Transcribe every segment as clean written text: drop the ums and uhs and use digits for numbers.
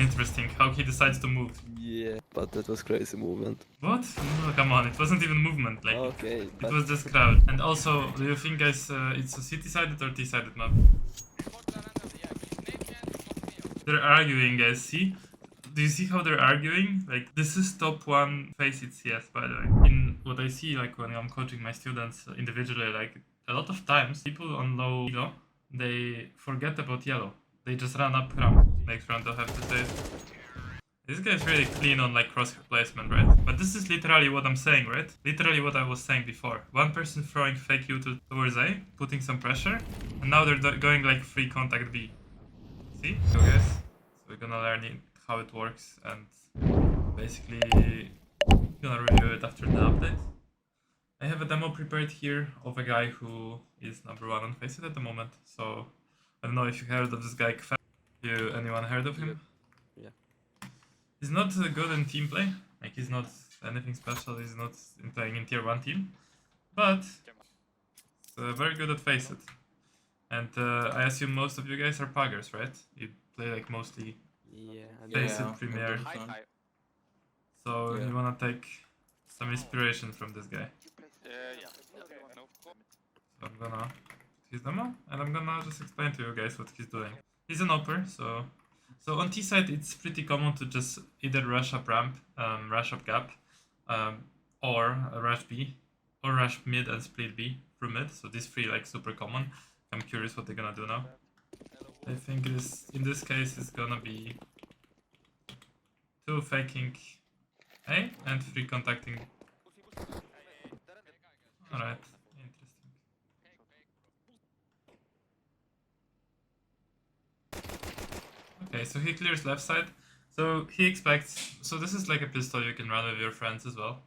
interesting, how he decides to move. Yeah, but that was crazy movement. What? No, come on, it wasn't even movement, like Okay, it but was just crowd. And also, do you think guys it's a city-sided or T-sided map? They're arguing guys, see? Do you see how they're arguing? Like, this is top 1 face it CS, by the way. In what I see, like, when I'm coaching my students individually, like, a lot of times, people on low elo, they forget about yellow. They just run up ramp. Next round I'll have to say it. This guy's really clean on, like, crosshair placement, right? But this is literally what I'm saying, right? Literally what I was saying before. One person throwing fake U towards A, putting some pressure, and now they're going, like, free contact B. See? So, guys, so we're gonna learn how it works, and basically gonna review it after the update. I have a demo prepared here of a guy who is #1 on Faceit at the moment, so I don't know if you heard of this guy. Anyone heard of him? yeah. He's not good in team play, like he's not anything special, he's not playing in tier 1 team, but he's very good at Faceit. And I assume most of you guys are puggers, right? You play like mostly Faceit Premier. So you wanna take some inspiration from this guy. So I'm gonna put his demo, and I'm gonna just explain to you guys what he's doing. He's an OPER, so on T side it's pretty common to just either rush up ramp, rush up gap, or rush B, or rush mid and split B through mid. So these three like super common. I'm curious what they're gonna do now. I think in this case it's gonna be 2 faking A and 3 contacting. Alright, interesting. Okay, so he clears left side. So he expects. So this is like a pistol you can run with your friends as well.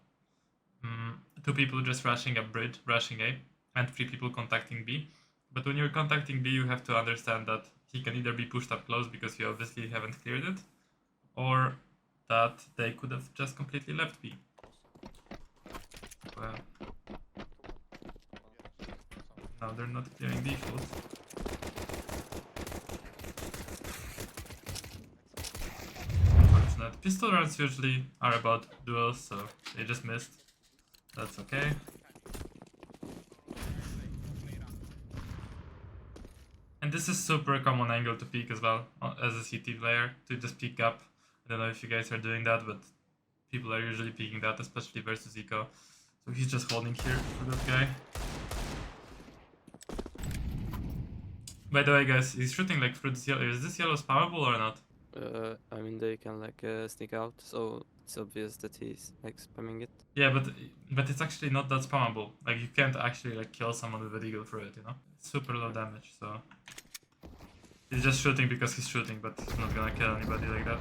2 people just rushing up bridge, rushing A, and 3 people contacting B. But when you're contacting B, you have to understand that he can either be pushed up close because you obviously haven't cleared it, or that they could have just completely left B. Well, now they're not clearing default. Unfortunate. Pistol runs usually are about duels, so they just missed. That's okay. And this is super common angle to peek as well, as a CT player, to just peek up. I don't know if you guys are doing that, but people are usually peeking that, especially versus Eco. So he's just holding here for that guy. By the way, guys, he's shooting like through this yellow. Is this yellow spammable or not? I mean they can like sneak out, so it's obvious that he's like spamming it. Yeah, but it's actually not that spammable. Like you can't actually like kill someone with Vertigo through it, you know? It's super low damage, so he's just shooting because he's shooting, but he's not gonna kill anybody like that.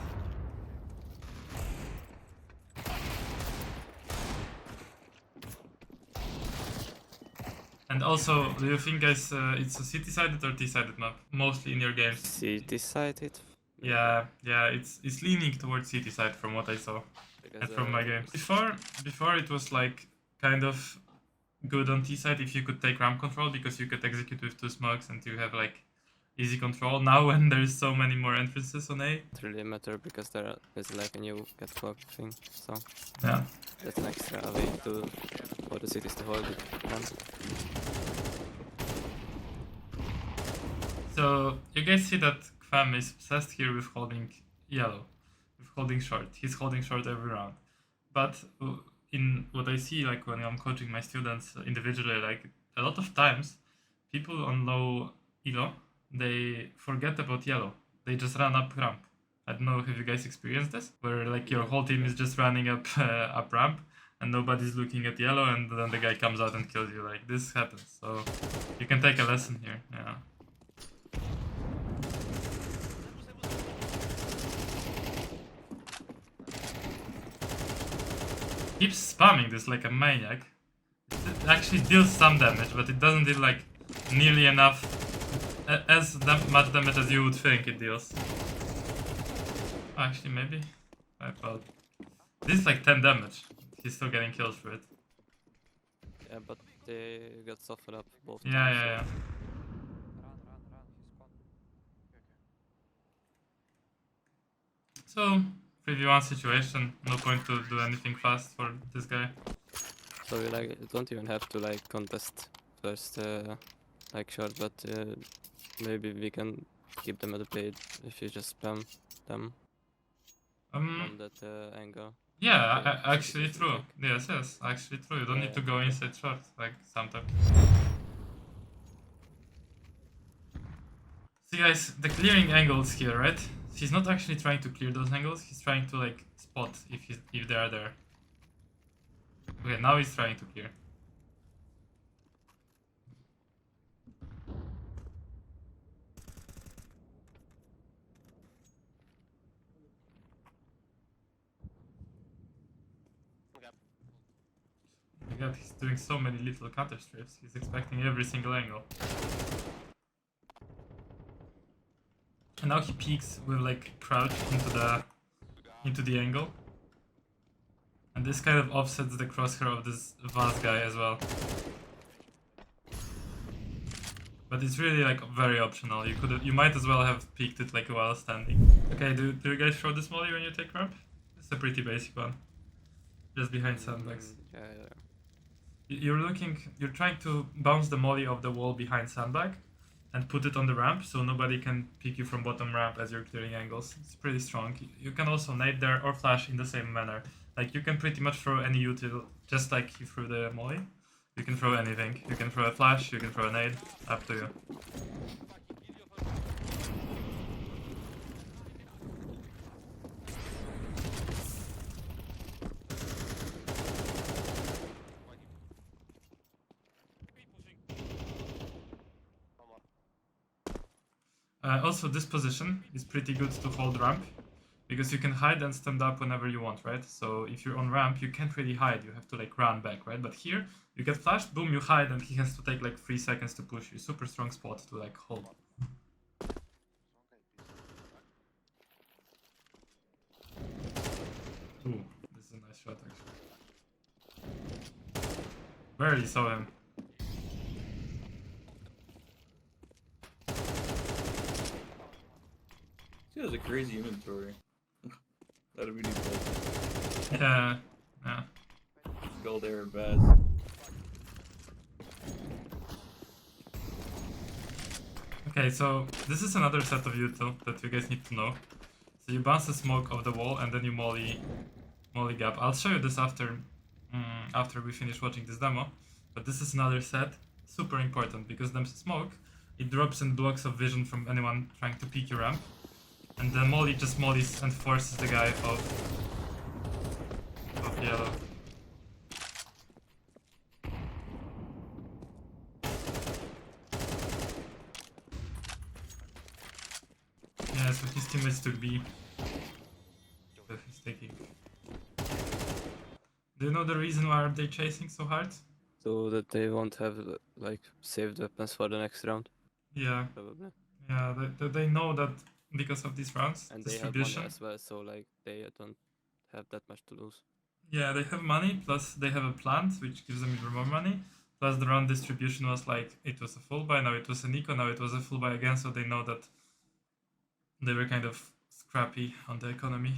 And also, do you think guys it's a city-sided or T-sided map? Mostly in your games. City-sided? Yeah, it's leaning towards city side from what I saw and from my games. Before it was like kind of good on T side if you could take ramp control because you could execute with 2 smokes and you have like easy control. Now when there's so many more entrances on A, it really matter because there is like a new get clock thing, so yeah, that's an extra way for the cities to hold it. So you guys see that Fam is obsessed here with holding yellow, with holding short. He's holding short every round. But in what I see, like when I'm coaching my students individually, like a lot of times, people on low elo, they forget about yellow. They just run up ramp. I don't know if you guys experienced this, where like your whole team is just running up up ramp and nobody's looking at yellow, and then the guy comes out and kills you. Like this happens, so you can take a lesson here. Yeah. Keeps spamming this like a maniac. It actually deals some damage, but it doesn't deal like nearly enough, as much damage as you would think it deals. Actually, maybe. Well, this is like 10 damage. He's still getting kills for it. Yeah, but they got suffered up both Yeah, times. yeah. So 3v1 situation, no point to do anything fast for this guy. So you like don't even have to like contest first like short, but maybe we can keep them at the page if you just spam them on that angle. Yeah, Okay, actually should true. take. Yes, actually true. You don't Yeah, need to yeah, go okay. inside short like sometimes. See guys, the clearing angles here, right? He's not actually trying to clear those angles, he's trying to like spot if they are there. Okay, now he's trying to clear. Oh my god, he's doing so many little counter strafes, he's expecting every single angle. And now he peeks with like crouch into the angle. And this kind of offsets the crosshair of this Vaz guy as well. But it's really like very optional. You might as well have peeked it like while standing. Okay, do you guys throw this molly when you take ramp? It's a pretty basic one. Just behind sandbags. Yeah. You're trying to bounce the molly off the wall behind sandbag and put it on the ramp so nobody can pick you from bottom ramp as you're clearing angles. It's pretty strong. You can also nade there or flash in the same manner. Like you can pretty much throw any util just like you threw the molly. You can throw anything. You can throw a flash, you can throw a nade, up to you. Also, this position is pretty good to hold ramp, because you can hide and stand up whenever you want, right? So if you're on ramp, you can't really hide, you have to like run back, right? But here, you get flashed, boom, you hide, and he has to take like 3 seconds to push you. Super strong spot to like hold. Ooh, this is a nice shot actually. Barely saw him. He has a crazy inventory. That'd be cool. Yeah. Gold air best. Okay, so this is another set of util that you guys need to know. So you bounce the smoke off the wall and then you molly gap. I'll show you this after we finish watching this demo. But this is another set, super important, because the smoke, it drops in blocks of vision from anyone trying to peek your ramp. And the molly just mollies and forces the guy off yellow. Yeah, so his teammates took B. But he's taking. Do you know the reason why are they chasing so hard? So that they won't have like saved weapons for the next round. Yeah. Probably. Yeah, they know that because of these rounds, And distribution. they have money as well, so like they don't have that much to lose. Yeah, they have money, plus they have a plant, which gives them even more money. Plus the round distribution was like, it was a full buy, now it was an eco, now it was a full buy again, so they know that they were kind of scrappy on the economy.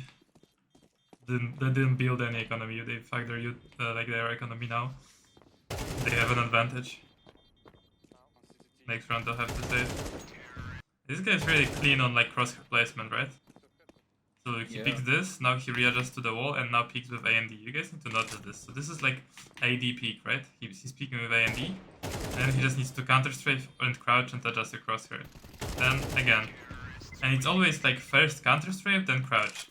They didn't build any economy, they factor like their economy now. They have an advantage. Next round they'll have to save. This guy's really clean on like cross placement, right? So he picks this, now he readjusts to the wall, and now peeks with A and D. You guys need to notice this. So this is like AD peek, right? He's peeking with A and D, and he just needs to counter strafe and crouch and adjust the crosshair. Then again. And it's always like first counter strafe, then crouch.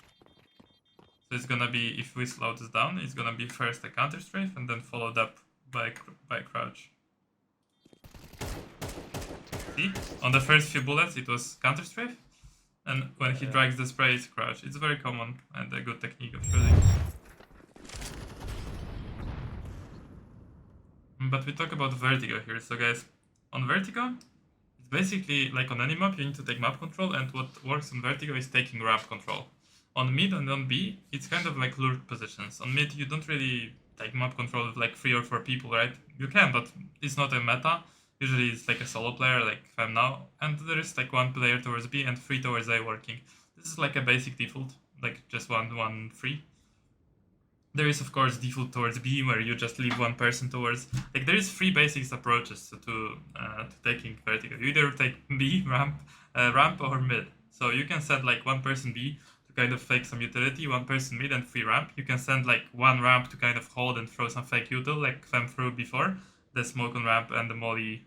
So it's gonna be, if we slow this down, it's gonna be first a counter strafe and then followed up by crouch. See? On the first few bullets it was counter strafe, and when he drags the spray it's crouch. It's very common and a good technique of shooting. But we talk about Vertigo here, so guys, on Vertigo, it's basically like on any map you need to take map control, and what works on Vertigo is taking ramp control. On mid and on B, it's kind of like lurk positions. On mid you don't really take map control with like 3 or 4 people, right? You can, but it's not a meta. Usually it's like a solo player, like I'm now, and there is like 1 player towards B and 3 towards A working. This is like a basic default. like just one free. There is of course default towards B, where you just leave one person towards. Like there is three basic approaches to taking Vertigo. You either take B ramp or mid. So you can send like one person B to kind of fake some utility, one person mid, and free ramp. You can send like one ramp to kind of hold and throw some fake util, like Fem threw before. The smoke on ramp and the molly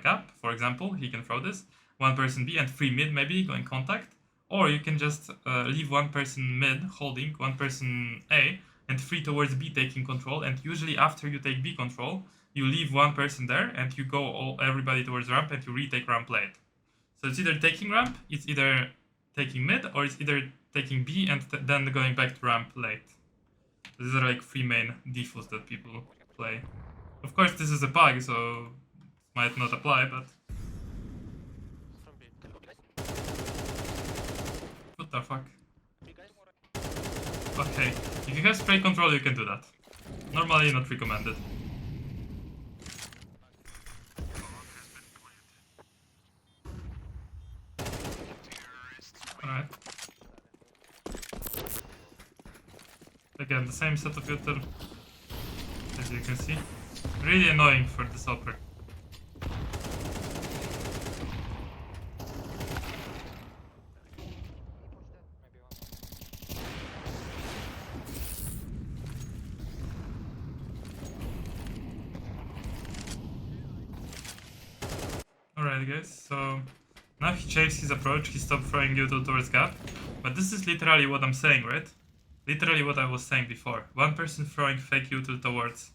gap, for example. He can throw this. One person B and free mid maybe going contact. Or you can just leave one person mid holding, one person A, and free towards B taking control. And usually after you take B control, you leave one person there and you go everybody towards ramp and you retake ramp late. So it's either taking ramp, it's either taking mid, or it's either taking B and then going back to ramp late. These are like three main defaults that people play. Of course, this is a bug, so it might not apply, but... What the fuck? Okay, if you have spray control, you can do that. Normally not recommended. Alright. Again, the same set of filter, as you can see. Really annoying for this upper. Alright guys, so now he changed his approach, he stopped throwing util towards gap. But this is literally what I'm saying, right? Literally what I was saying before. One person throwing fake util towards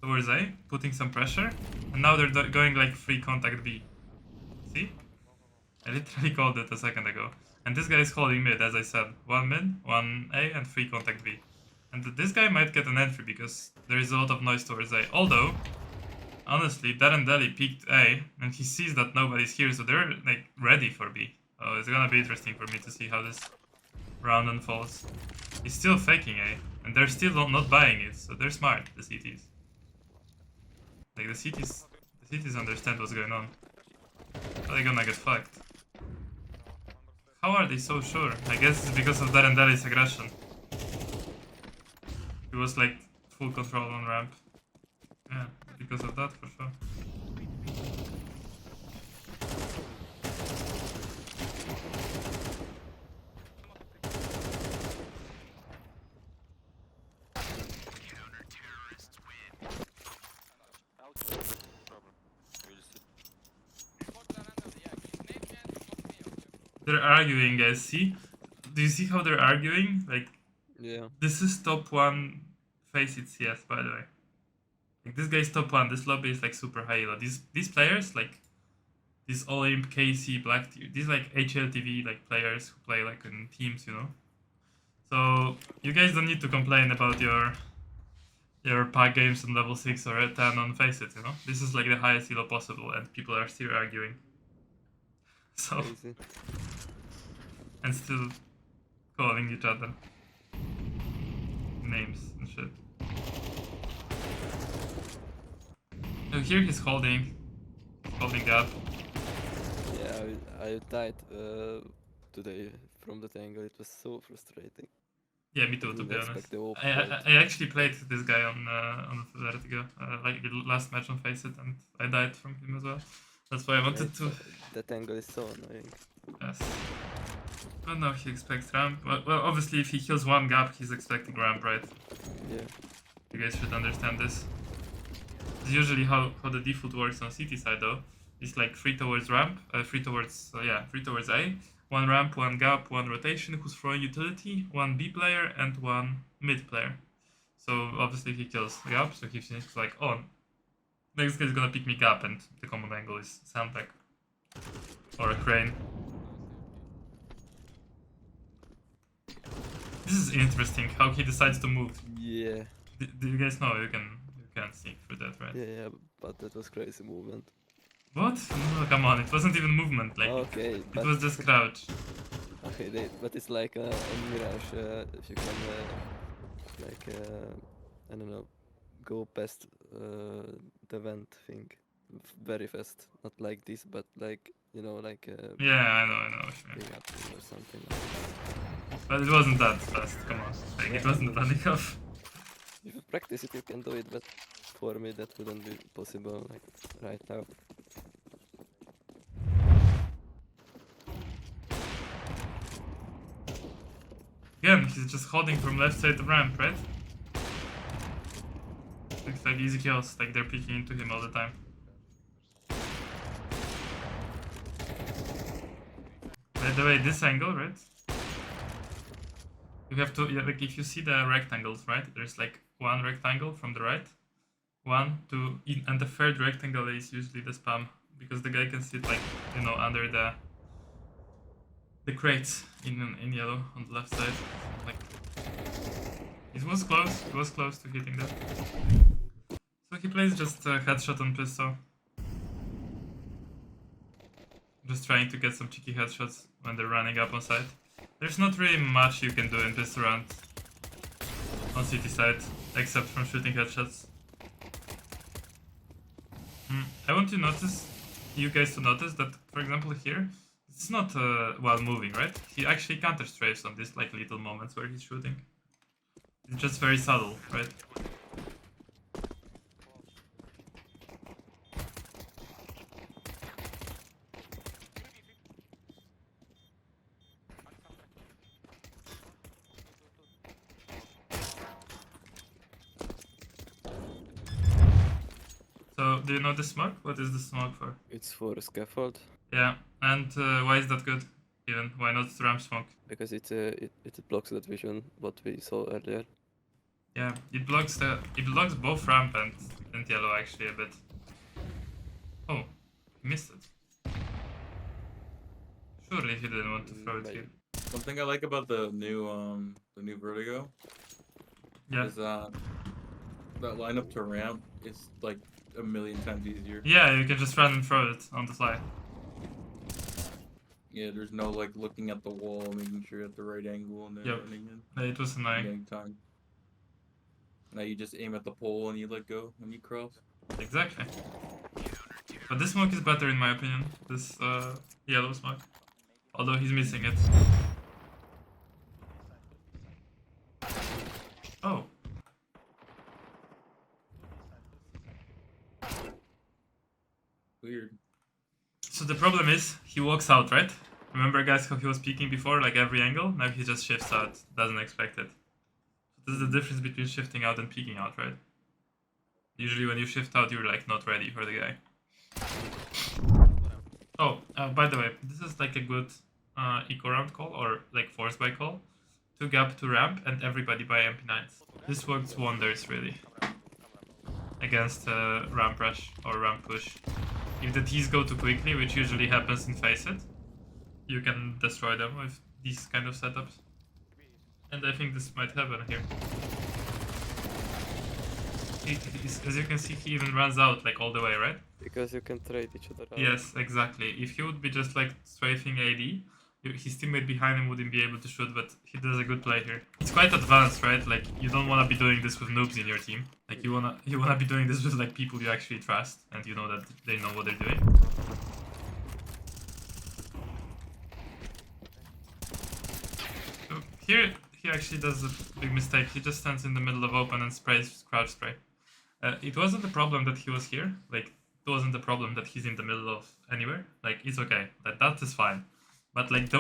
A, putting some pressure, and now they're going like free contact B. See? I literally called it a second ago. And this guy is holding mid, as I said. One mid, one A, and free contact B. And this guy might get an entry because there is a lot of noise towards A. Although, honestly, Darren Deli peeked A, and he sees that nobody's here, so they're like ready for B. So it's gonna be interesting for me to see how this round unfolds. He's still faking A, and they're still not buying it, so they're smart, the CTs. Like the CTs understand what's going on. They're gonna get fucked. How are they so sure? I guess it's because of Darren Deli's aggression. He was like full control on ramp. Yeah, because of that for sure. They're arguing, guys. See? Do you see how they're arguing? Like, Yeah. this is top 1 face it CS, by the way. Like, this guy's top 1. This lobby is like super high elo. These players, like, these Olymp, KC, Black Tier, these like HLTV like players who play like in teams, you know. So you guys don't need to complain about your pack games on level 6 or 10 on face it, you know. This is like the highest elo possible, and people are still arguing. So. Crazy. And still calling each other names and shit. So here he's holding up. Yeah, I died today from that angle. It was so frustrating. Yeah, me too, to Didn't be honest. expect the whole I actually played this guy on Vertigo, like the last match on Face It, and I died from him as well. That's why I wanted to. That angle is so annoying. Yes. But no, he expects ramp. Well, obviously, if he kills one gap, he's expecting ramp, right? Yeah. You guys should understand this. It's usually how the default works on CT side, though. It's like 3 towards ramp, 3 towards A. 1 ramp, 1 gap, 1 rotation who's throwing utility, 1 B player, and 1 mid player. So obviously he kills the gap, so he's like, oh, next guy's gonna pick me gap, and the common angle is sandbag. Or a crane. This is interesting, how he decides to move. Yeah. Do you guys know you can't sneak through that, right? Yeah, but that was crazy movement. What? No, come on, it wasn't even movement, like, Okay, it but was just crouch. okay, but it's like a mirage. If you can, I don't know, go past the vent thing very fast. Not like this, but like you know, like Yeah, I know what you mean. bring up or something. But it wasn't that fast, come on. Like, it Yeah, wasn't that enough. If you practice it, you can do it, but for me, that wouldn't be possible, like, right now. Again, he's just holding from left side of ramp, right? Looks like easy kills, like they're peeking into him all the time. By the way, this angle, right? You have to, yeah, like if you see the rectangles, right? There's like one rectangle from the right, one, two, and the third rectangle is usually the spam because the guy can sit like, you know, under the crates in yellow on the left side. Like, it was close to hitting that. So he plays just a headshot on pistol. Just trying to get some cheeky headshots when they're running up on site. There's not really much you can do in this round on city side, except from shooting headshots. I want you guys to notice that, for example, here, it's not while moving, right? He actually counter-strafes on these like little moments where he's shooting. It's just very subtle, right? So, do you know the smoke? What is the smoke for? It's for a scaffold, Yeah, and why is that good? Even why not ramp smoke? because it blocks that vision, what we saw earlier. Yeah, it blocks both ramp and yellow actually a bit. Oh, he missed it. Surely he didn't want to throw it Maybe. here. One thing I like about the new Vertigo Yeah. is that lineup to ramp is like a million times easier. Yeah, you can just run and throw it on the fly. Yeah, there's no like looking at the wall, making sure you're at the right angle, and then Yep. running in. It was annoying. Getting time. Now you just aim at the pole and you let go when you cross. Exactly. But this smoke is better in my opinion. This yellow smoke. Although he's missing it. Oh. Weird. So the problem is, he walks out, right? Remember guys how he was peeking before, like every angle? Now he just shifts out, doesn't expect it. This is the difference between shifting out and peeking out, right? Usually when you shift out, you're like not ready for the guy. Oh, by the way, this is like a good eco round call, or like force buy call. 2 gap to ramp and everybody buy MP9s. This works wonders really. Against ramp rush or ramp push. If the T's go too quickly, which usually happens in Faceit, you can destroy them with these kind of setups. And I think this might happen here. As you can see, he even runs out like all the way, right? Because you can trade each other out. Yes, exactly. If he would be just like strafing AD, his teammate behind him wouldn't be able to shoot, but he does a good play here. It's quite advanced, right? Like, you don't want to be doing this with noobs in your team. Like, you wanna be doing this with like people you actually trust, and you know that they know what they're doing. So here, he actually does a big mistake. He just stands in the middle of open and sprays crouch spray. It wasn't the problem that he was here. Like, it wasn't the problem that he's in the middle of anywhere. Like, it's okay. That is fine. But like,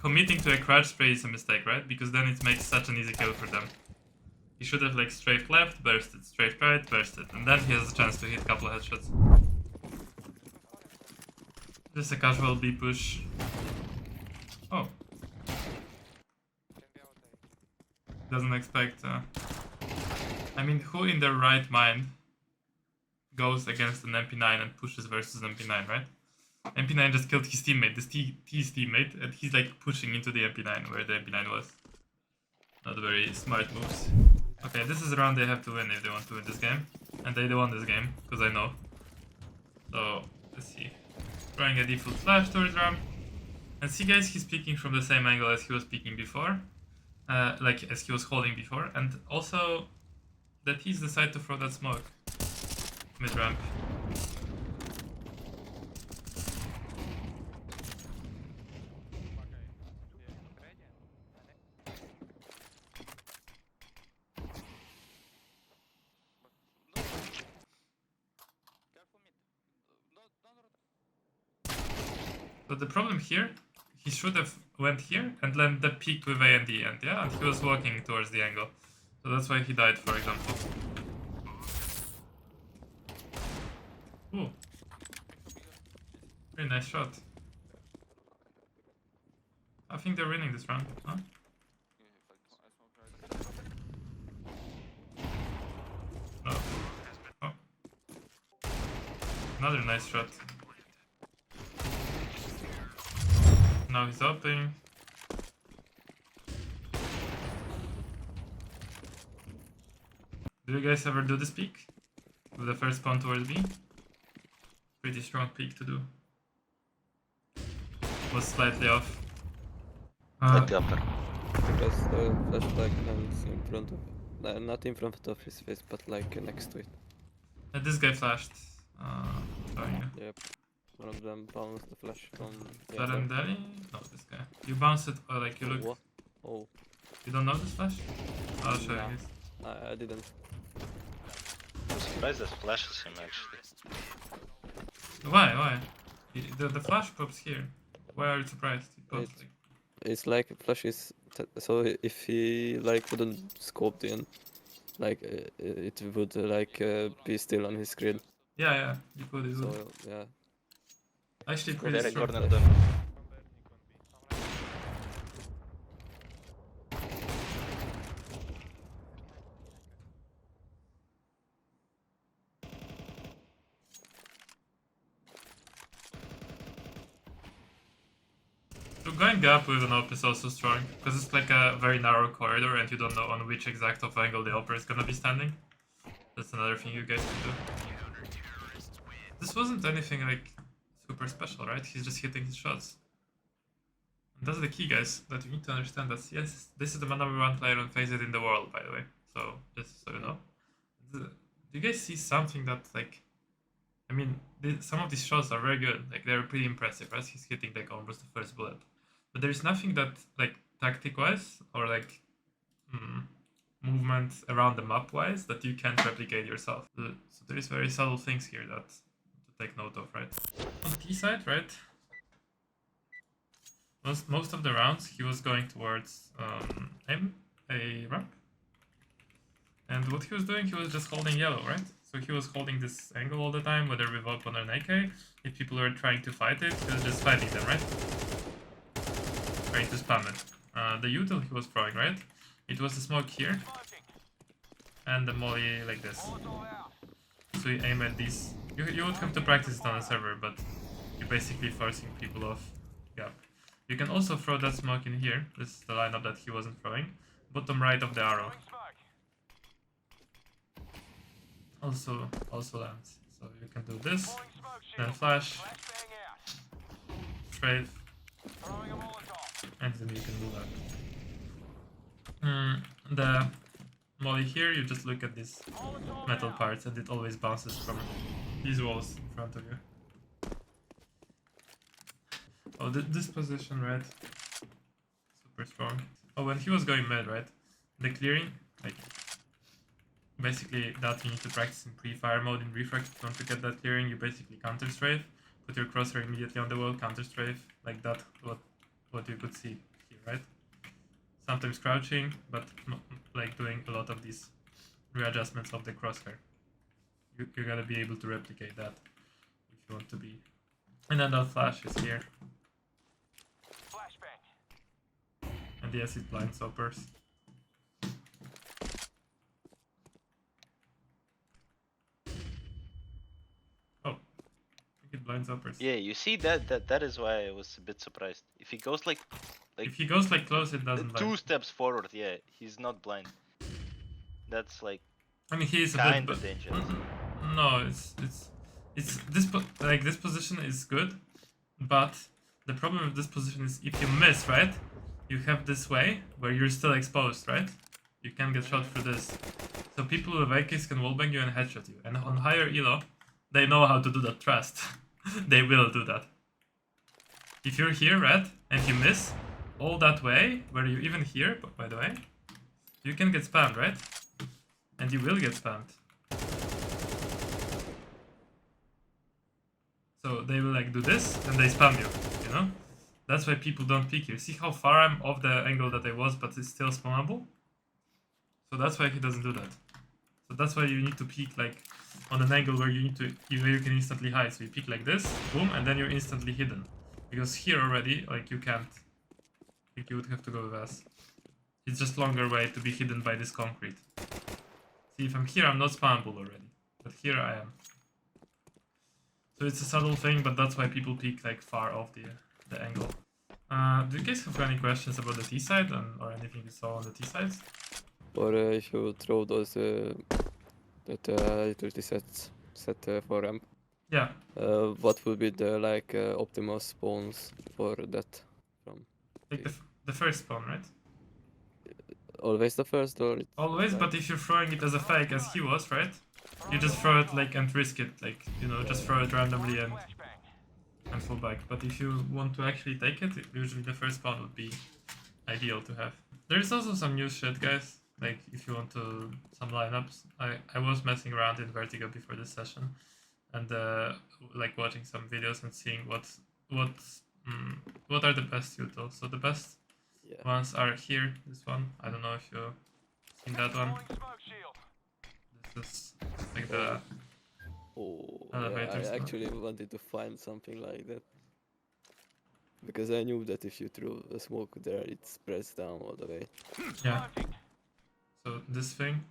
committing to a crouch spray is a mistake, right? Because then it makes such an easy kill for them. He should have like strafed left, bursted, strafed right, bursted, and then he has a chance to hit a couple of headshots. Just a casual B push. Oh. Doesn't expect... I mean, who in their right mind goes against an MP9 and pushes versus MP9, right? MP9 just killed his teammate, this T's teammate, and he's like pushing into the MP9 where the MP9 was. Not very smart moves. Okay, this is a round they have to win if they want to win this game. And they won this game, because I know. So, let's see. Throwing a default flash towards ramp. And see guys, he's peeking from the same angle as he was peeking before. Like, as he was holding before. And also, that he's decided to throw that smoke. Mid-ramp. So the problem here, he should have went here and then the peaked with A and D end, yeah? And he was walking towards the angle. So that's why he died, for example. Ooh. Very nice shot. I think they're winning this round, huh? No. Oh. Another nice shot. Now he's upping. Do you guys ever do this peek? With the first spawn towards B? Pretty strong peek to do. Was slightly off. At the upper. Because the flashback lands in front of, not in front of his face, but like next to it. This guy flashed. Sorry. Yep. One of them bounced the flash from the That other. and Delhi? No, this guy. You bounce it, or like you look. What? Oh, You don't know this flash? I'll show Nah. you this. I didn't. I'm surprised that flashes him actually. Why? Why? The flash pops here. Why are you surprised? It pops It's- like. It's like flash is so if he like wouldn't scope the end, like it would be still on his screen. Yeah, you could. You So could. yeah, Actually, Very pretty Very strong. corner done. So going up with an op is also strong, because it's like a very narrow corridor and you don't know on which exact op angle the opera is gonna be standing. That's another thing you guys can do. This wasn't anything like super special, right? He's just hitting his shots. And that's the key, guys, that you need to understand that CS, this is the number one player on FaZe in the world, by the way. So, just so you know. Do you guys see something that, like, I mean, some of these shots are very good. Like, they're pretty impressive, right? He's hitting, like, almost the first bullet. But there's nothing that, like, tactic-wise or, like, movement around the map-wise that you can't replicate yourself. So there's very subtle things here that to take note of, right? On T side, right? Most of the rounds, he was going towards a ramp. And what he was doing, he was just holding yellow, right? So he was holding this angle all the time, whether with open or an AK. If people were trying to fight it, he was just fighting them, right? Trying to spam it. The util he was throwing, right? It was the smoke here. And the molly like this. So you aim at these. You would have to practice it on a server, but you're basically forcing people off gap. You can also throw that smoke in here. This is the lineup that he wasn't throwing. Bottom right of the arrow. Also lands. So you can do this, then flash, strafe, and then you can do that. The molly here, you just look at these metal parts and it always bounces from these walls in front of you. Oh, this position, right? Super strong. Oh, when he was going mid, right? The clearing, like, basically that you need to practice in pre-fire mode. In refract, if you want to get that clearing, you basically counter strafe, put your crosshair immediately on the wall, counter strafe, like that, what you could see here, right? Sometimes crouching, but like doing a lot of these readjustments of the crosshair. You gotta be able to replicate that if you want to be. And then that flash is here. And yes, it blind stoppers. It blinds uppers. Yeah, you see that is why I was a bit surprised. If he goes like If he goes like close, it doesn't two blind. steps forward, yeah, he's not blind. That's like I mean, he is a bit, kind but of dangerous. no, it's this this position is good, but the problem with this position is if you miss, right, you have this way where you're still exposed, right? You can get shot through this. So people with AKs can wallbang you and headshot you. And on higher elo, they know how to do that. Trust, they will do that. If you're here, right, and you miss all that way, where you even here, by the way, you can get spammed, right? And you will get spammed. So they will like do this and they spam you you know? That's why people don't peek you. See how far I'm off the angle that I was, but it's still spawnable? So that's why he doesn't do that. So that's why you need to peek like on an angle where you can instantly hide. So you peek like this, boom, and then you're instantly hidden. Because here already, like you can't. Like you would have to go with us. It's just longer way to be hidden by this concrete. See, if I'm here, I'm not spawnable already. But here I am. So it's a subtle thing, but that's why people peek like far off the angle. Do you guys have any questions about the T side or anything you saw on the T sides? Or if you throw those that utility set for ramp, Yeah. what would be the like optimal spawns for that from? Like the first spawn, right? Always the first or Always, but if you're throwing it as a fake as he was, right? You just throw it like and risk it, like, you know, just throw it randomly and fall back. But if you want to actually take it, usually the first spawn would be ideal to have. There is also some new shit, guys. Like if you want to some lineups. I was messing around in Vertigo before this session, and like watching some videos and seeing what are the best utils. So the best ones are here. This one. I don't know if you've seen that one. This is like the elevators. I actually wanted to find something like that. Because I knew that if you threw a smoke there, it spreads down all the way. Yeah. So this thing,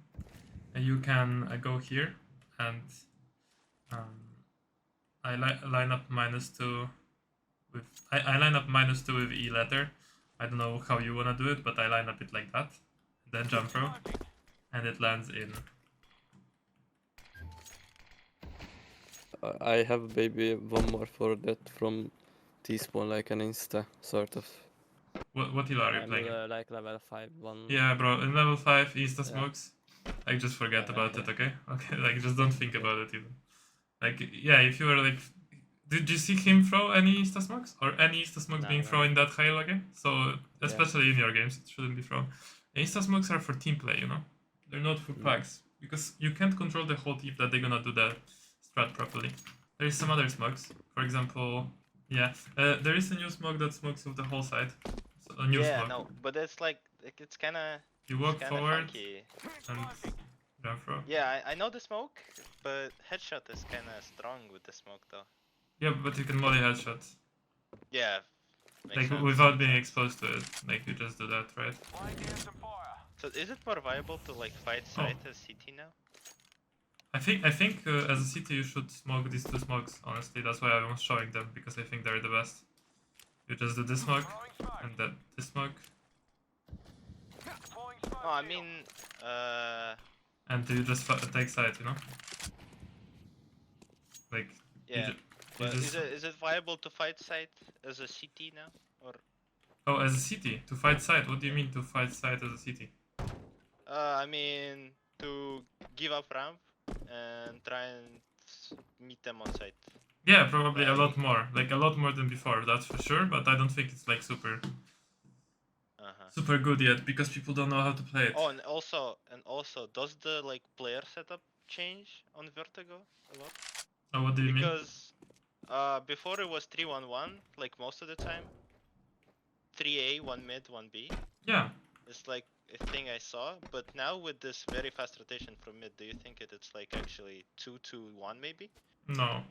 and you can go here, and I line up -2 with I line up -2 with E letter. I don't know how you wanna do it, but I line up it like that, then jump throw, and it lands in. I have maybe one more for that from T-spawn, like an insta sort of. What heal are you playing? Like level 5 one. Yeah, bro, in level 5 insta smokes, like just forget about it, okay? Okay, like just don't think about it even. Like, yeah, if you were like, did you see him throw any insta smokes or any insta smokes being thrown in that hail again? So especially in your games, it shouldn't be thrown. Insta smokes are for team play, you know. They're not for packs because you can't control the whole team that they're gonna do the strat properly. There is some other smokes, for example. Yeah, there is a new smoke that smokes with the whole side. So a new smoke. no, but it's like it's kind of. You walk forward funky. and jump throw. Yeah, I know the smoke, but headshot is kind of strong with the smoke though. Yeah, but you can molly headshots. Yeah. Like sense. without being exposed to it. Like you just do that, right? So is it more viable to like fight site as CT now? I think as a CT you should smoke these two smokes. Honestly, that's why I was showing them because I think they're the best. You just do this smoke and then this smoke. Oh, I mean, and you just take side, you know. Like yeah. But is it viable to fight site as a CT now, or? Oh, as a CT to fight side. What do you mean to fight side as a CT? I mean to give up ramp and try and meet them on site. Yeah, probably a lot more. Like a lot more than before, that's for sure. But I don't think it's like super good yet because people don't know how to play it. Oh, and also, does the like player setup change on Vertigo a lot? Oh, what do you mean? Because before it was 3-1-1, like most of the time. 3A, 1 mid, 1 B. Yeah. It's like a thing I saw, but now with this very fast rotation from mid, do you think it's like actually 2-2-1 maybe? No.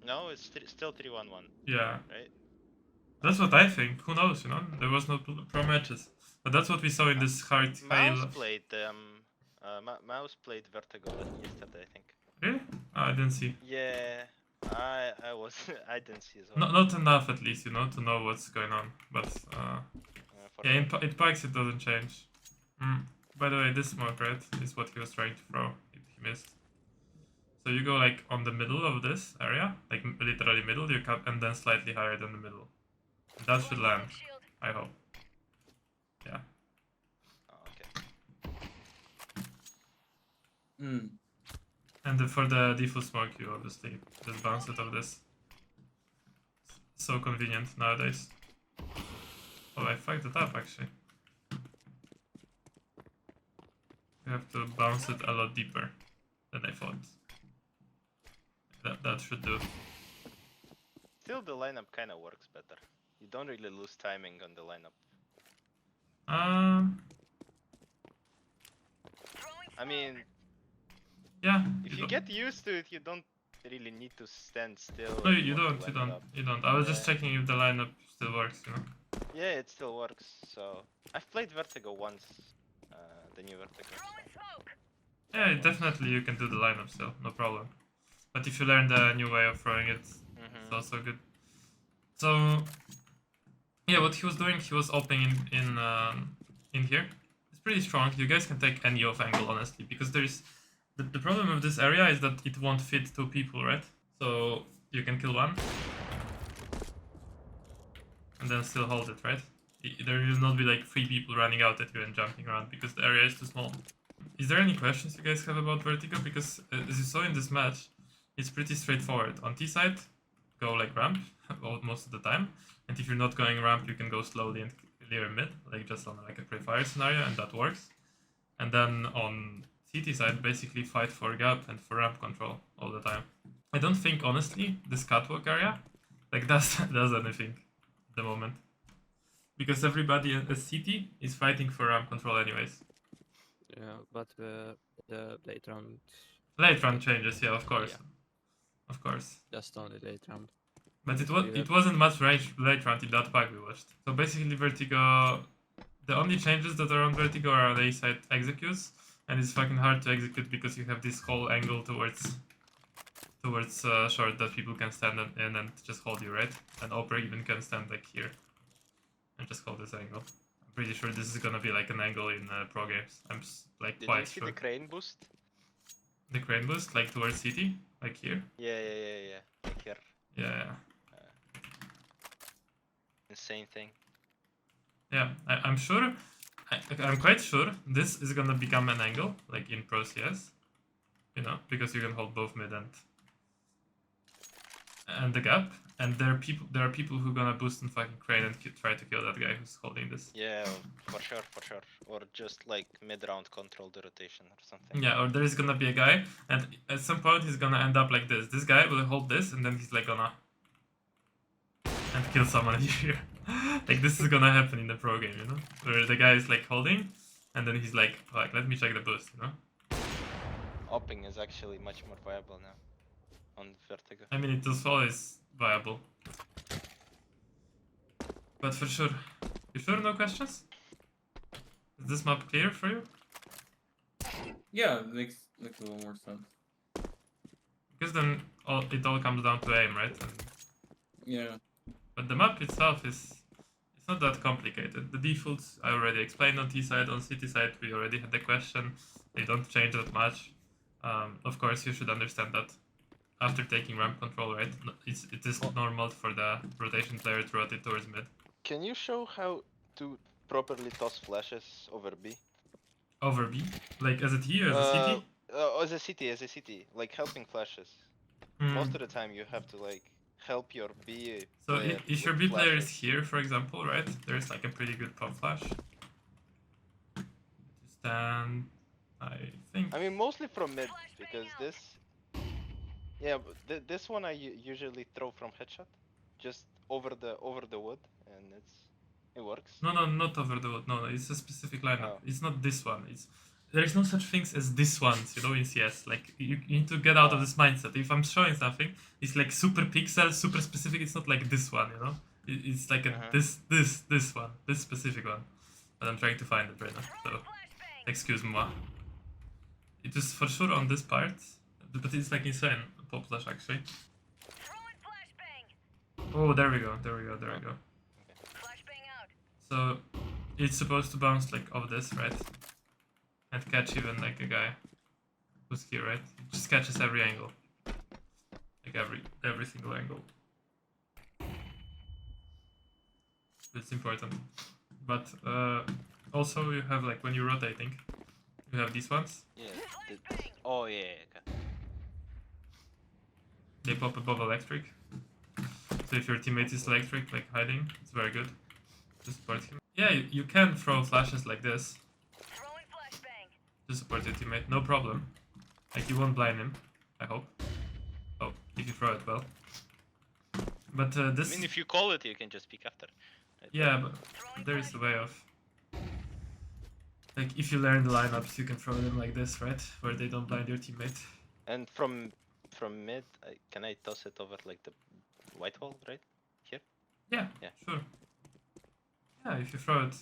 No, it's still 3-1-1. Yeah. Right? That's what I think. Who knows, you know? There was no pro matches. But that's what we saw in this hard Mouse played Mouse played Vertigo yesterday, I think. Really? Oh, I didn't see. Yeah, I didn't see as well. Not enough at least, you know, to know what's going on. But yeah, in packs it doesn't change. By the way, this smoke, right, is what he was trying to throw. He missed. So you go like on the middle of this area, like literally middle, you cut and then slightly higher than the middle. That should land, I hope. Yeah. Oh, okay. And for the default smoke, you obviously just bounce it off this. So convenient nowadays. Oh, I fucked it up actually. You have to bounce it a lot deeper than I thought. That should do. Still, the lineup kind of works better. You don't really lose timing on the lineup. I mean, Yeah. if you get used to it, you don't really need to stand still. No, if you want don't. to You line it don't. up. You don't. I was just Yeah. checking if the lineup still works. You know. Yeah, it still works. So I've played Vertigo once, the new Vertigo. So. Yeah, Once. definitely you can do the lineup still, no problem. But if you learn the new way of throwing it, it's also good. So yeah, what he was doing, he was opening in here. It's pretty strong. You guys can take any off angle honestly, because there's the problem with this area is that it won't fit two people, right? So you can kill one and then still hold it, right? There will not be like 3 people running out at you and jumping around because the area is too small. Is there any questions you guys have about Vertigo? Because as you saw in this match, it's pretty straightforward. On T side, go like ramp most of the time, and if you're not going ramp, you can go slowly and clear mid, like just on like a pre-fire scenario, and that works. And then on CT side, basically fight for gap and for ramp control all the time. I don't think honestly this catwalk area like does anything at the moment, because everybody at CT is fighting for ramp control anyways. Yeah, but the late round. Late round changes, yeah, of course. Yeah. Of course. Just only late round. But You it have- wasn't much late round in that pack we watched. So basically Vertigo, the only changes that are on Vertigo are the A-side executes, and it's fucking hard to execute because you have this whole angle towards short that people can stand in and just hold you, right? And Opera even can stand like here and just hold this angle. I'm pretty sure this is gonna be like an angle in pro games. I'm like Did quite you see sure. the crane boost? The crane boost, like towards CT, like here. Yeah. Like here. Yeah. Insane thing. Yeah, I'm sure, I'm quite sure this is gonna become an angle, like in Pro CS, you know, because you can hold both mid and the gap, and there are people who gonna boost and fucking crane and try to kill that guy who's holding this. Yeah, for sure. Or just like mid-round control the rotation or something. Yeah, or there is gonna be a guy, and at some point he's gonna end up like this. This guy will hold this, and then he's like gonna and kill someone here. Like this is gonna happen in the pro game, you know, where the guy is like holding, and then he's like let me check the boost, you know. Opping is actually much more viable now on Vertigo. I mean, it was always viable, but for sure. You sure no questions? Is this map clear for you? Yeah, it makes a little more sense. Because then it all comes down to aim, right? Yeah. But the map itself it's not that complicated. The defaults I already explained on T side. On CT side we already had the question. They don't change that much. Of course you should understand that after taking ramp control, right? It is normal for the rotation player to rotate towards mid. Can you show how to properly toss flashes over B? Over B? Like as a T or as a CT? As a city, like helping flashes. Hmm. Most of the time you have to like help your B. So player if your with B player is flashes. here, for example, right? There's like a pretty good pop flash. Stand, I think. I mean, mostly from mid because this. Yeah, but this one I usually throw from headshot, just over the wood, and it works. No, not over the wood. No, it's a specific lineup. Oh. It's not this one. There is no such things as this ones, you know, in CS. Like you need to get out of this mindset. If I'm showing something, it's like super pixel, super specific. It's not like this one, you know. It's like this one, this specific one. But I'm trying to find it right now. So excuse moi. It is for sure on this part, but it's like insane pop flash actually. Oh, there we go. So it's supposed to bounce like off this, right? And catch even like a guy who's here, right? It just catches every angle. Like every single angle. It's important. But also you have like when you're rotating, you have these ones. Yeah. Oh yeah. Okay. They pop above electric. So if your teammate is electric, like hiding, it's very good to support him. Yeah, you can throw flashes like this to support your teammate, no problem. Like you won't blind him, I hope. Oh, if you throw it well. But I this, mean, if you call it, you can just peek after. Right? yeah, but there is a way of. Like, if you learn the lineups, you can throw them like this, right? Where they don't blind your teammate. And from mid, can I toss it over like the white wall, right? Here? Yeah, Yeah. sure. Yeah, if you throw it.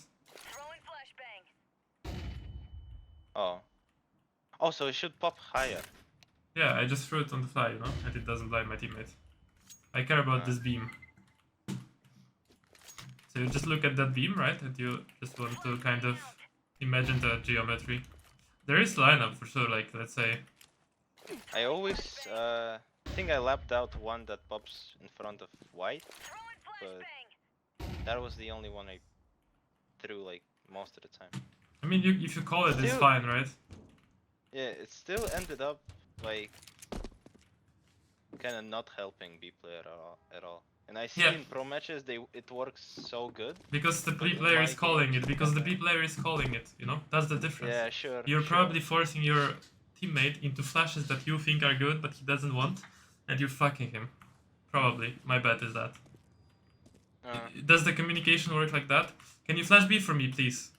Oh. Oh, so it should pop higher. Yeah, I just threw it on the fly, you know, and it doesn't blind my teammate. I care about this beam. So you just look at that beam, right? And you just want to kind of imagine the geometry. There is lineup for sure, like, let's say. I always think I lapped out one that pops in front of white, but that was the only one I threw like most of the time. I mean, if you call it, it's Still- fine, right? Yeah, it still ended up like kind of not helping B player at all. And I see Yeah. in pro matches it works so good. Because the B But player my is calling game it, because the is B player is calling it, you know? That's the difference. Yeah, sure. You're sure. probably forcing your teammate into flashes that you think are good, but he doesn't want, and you're fucking him. Probably. My bet is that. Does the communication work like that? Can you flash B for me, please?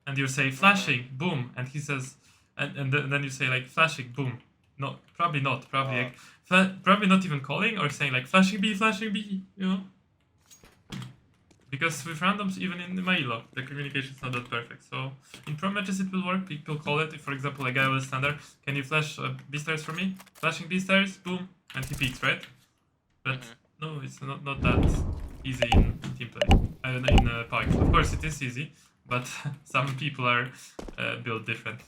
And you say flashing, boom, and he says, and then you say like flashing, boom. No, probably not. Probably like, probably not even calling or saying like flashing B, you know. Because with randoms, even in my elo, the communication is not that perfect. So in pro matches it will work. People call it. If, for example, a guy will standard, can you flash B stairs for me? Flashing B stairs, boom, and he peeks, right? But no, it's not that easy in team play. In Pikes. Of course, it is easy, but some people are built different.